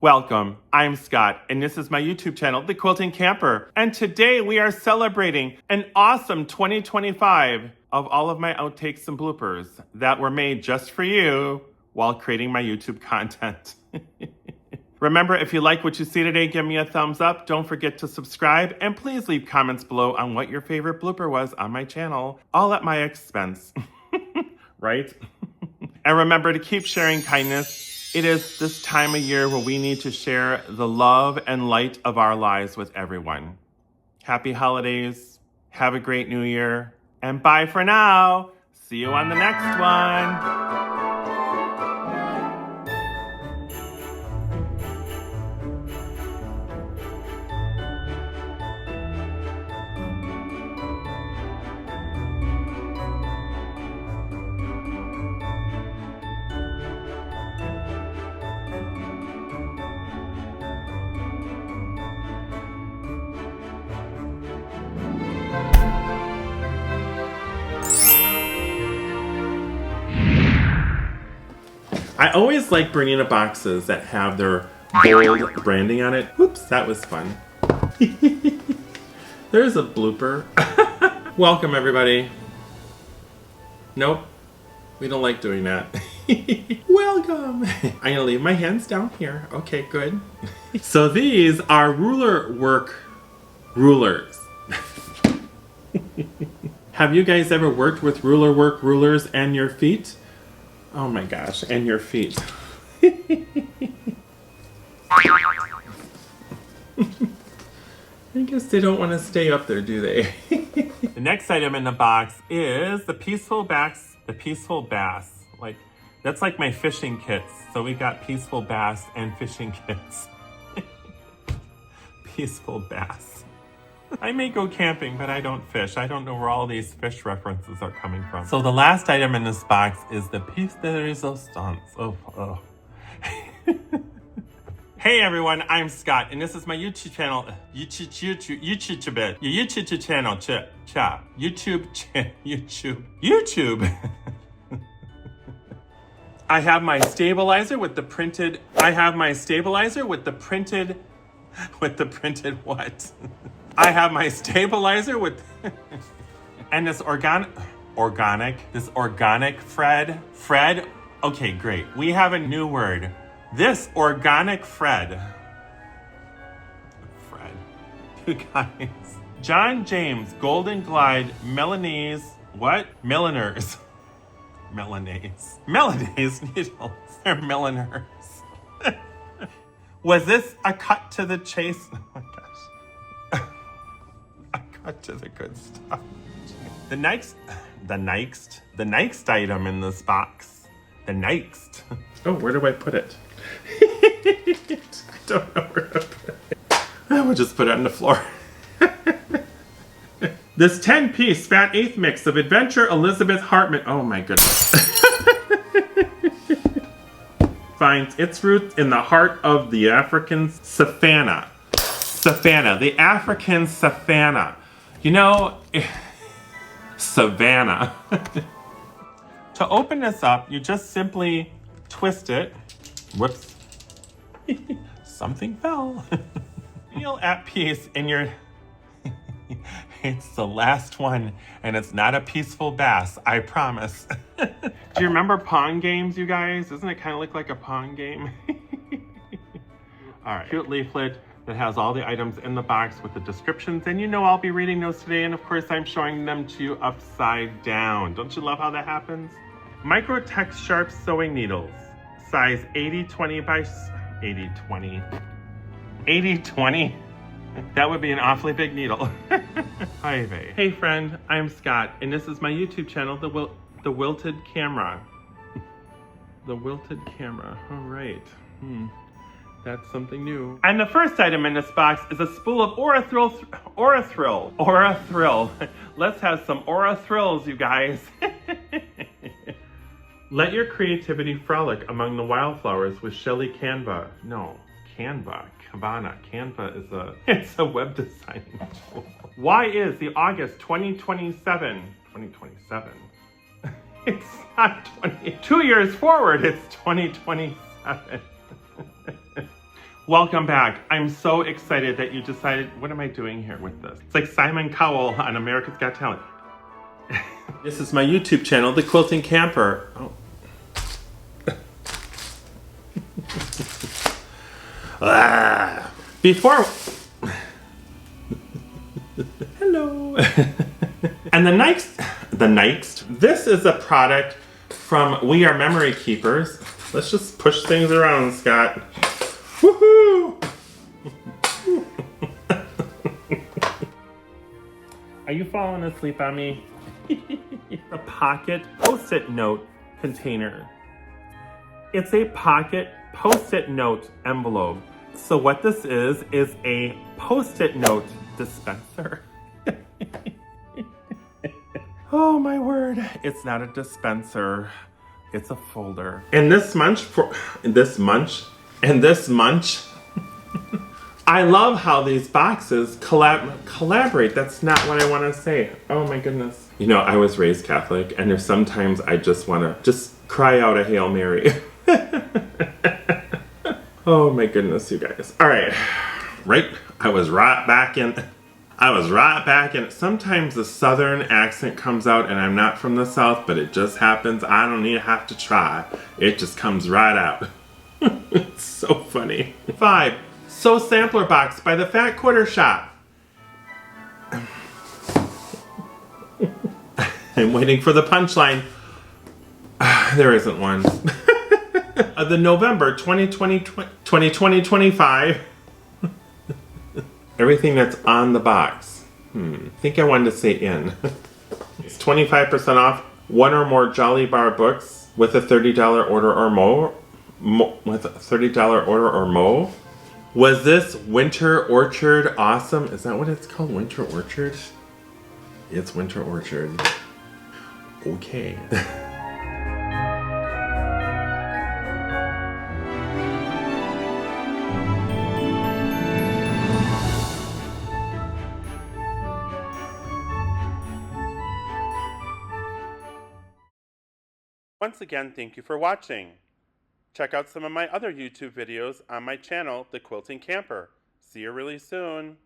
Welcome, I'm Scott, and this is my YouTube channel, The Quilting Camper. And today we are celebrating an awesome 2025 of all of my outtakes and bloopers that were made just for you while creating my YouTube content. Remember, if you like what you see today, give me a thumbs up. Don't forget to subscribe, and please leave comments below on what your favorite blooper was on my channel, all at my expense. Right? And remember to keep sharing kindness. It is this time of year where we need to share the love and light of our lives with everyone. Happy holidays, have a great new year, and bye for now. See you on the next one. I always like bringing in boxes that have their bold branding on it. Whoops, that was fun. There's a blooper. Welcome, everybody. Nope, we don't like doing that. Welcome. I'm gonna leave my hands down here. Okay, good. So these are ruler work rulers. Have you guys ever worked with ruler work rulers and your feet? Oh my gosh, and your feet. I guess they don't want to stay up there, do they? The next item in the box is the Peaceful Bass. The Peaceful Bass. Like, that's like my fishing kits. So we got Peaceful Bass and fishing kits. Peaceful Bass. I may go camping, but I don't fish. I don't know where all these fish references are coming from. So the last item in this box is the piece de resistance. Oh. Hey everyone, I'm Scott, and this is my YouTube channel. YouTube channel. YouTube. I have my stabilizer with the printed. What? I have my stabilizer with, and this organic Fred. Okay, great. We have a new word. This organic Fred. You guys. John James Golden Glide Milanese. What? Milliners. Milanese needles. They're milliners. Was this a cut to the chase? Oh my gosh. Cut to the good stuff. The next item in this box. Oh, where do I put it? I don't know where to put it. I will just put it on the floor. This 10-piece fat eighth mix of Adventure Elizabeth Hartman. Oh my goodness. Finds its roots in the heart of the African savanna. The African savanna. You know, savannah. To open this up, you just simply twist it. Whoops. Something fell. Feel at peace in your... It's the last one, and it's not a peaceful bass, I promise. Do you remember Pong games, you guys? Doesn't it kind of look like a Pong game? All right, cute leaflet that has all the items in the box with the descriptions, and you know I'll be reading those today, and of course I'm showing them to you upside down. Don't you love how that happens? Microtex sharp sewing needles, size 80-20 by 80-20. That would be an awfully big needle. Hi, babe. Hey friend, I'm Scott, and this is my YouTube channel, The Wilted Camera. The Wilted Camera, all right. That's something new. And the first item in this box is a spool of Aura Thrill. Let's have some Aura Thrills, you guys. Let your creativity frolic among the wildflowers with Shelly Canva. No, Canva. Canva is it's a web designing tool. Why is the August 2027? It's not 2 years forward, it's 2027. Welcome back. I'm so excited that you decided, what am I doing here with this? It's like Simon Cowell on America's Got Talent. This is my YouTube channel, The Quilting Camper. Oh. Before... Hello. And the next, this is a product from We Are Memory Keepers. Let's just push things around, Scott. Woohoo! Are you falling asleep on me? A pocket post-it note container. It's a pocket post-it note envelope. So what this is a post-it note dispenser. Oh my word, it's not a dispenser, it's a folder. And this munch, I love how these boxes collaborate. That's not what I want to say. Oh my goodness. You know, I was raised Catholic, and there's sometimes I just want to just cry out a Hail Mary. Oh my goodness, you guys. All right, I was right back in. Sometimes the Southern accent comes out, and I'm not from the South, but it just happens. I don't even have to try. It just comes right out. It's so funny. 5. Sew Sampler Box by the Fat Quarter Shop. I'm waiting for the punchline. There isn't one. The November 2020-25. Everything that's on the box. I think I wanted to say in. It's 25% off 1 or more Jolly Bar books with a $30 order or more. Was this Winter Orchard awesome? Is that what it's called? Winter Orchard? It's Winter Orchard. Okay. Once again, thank you for watching. Check out some of my other YouTube videos on my channel, The Quilting Camper. See you really soon.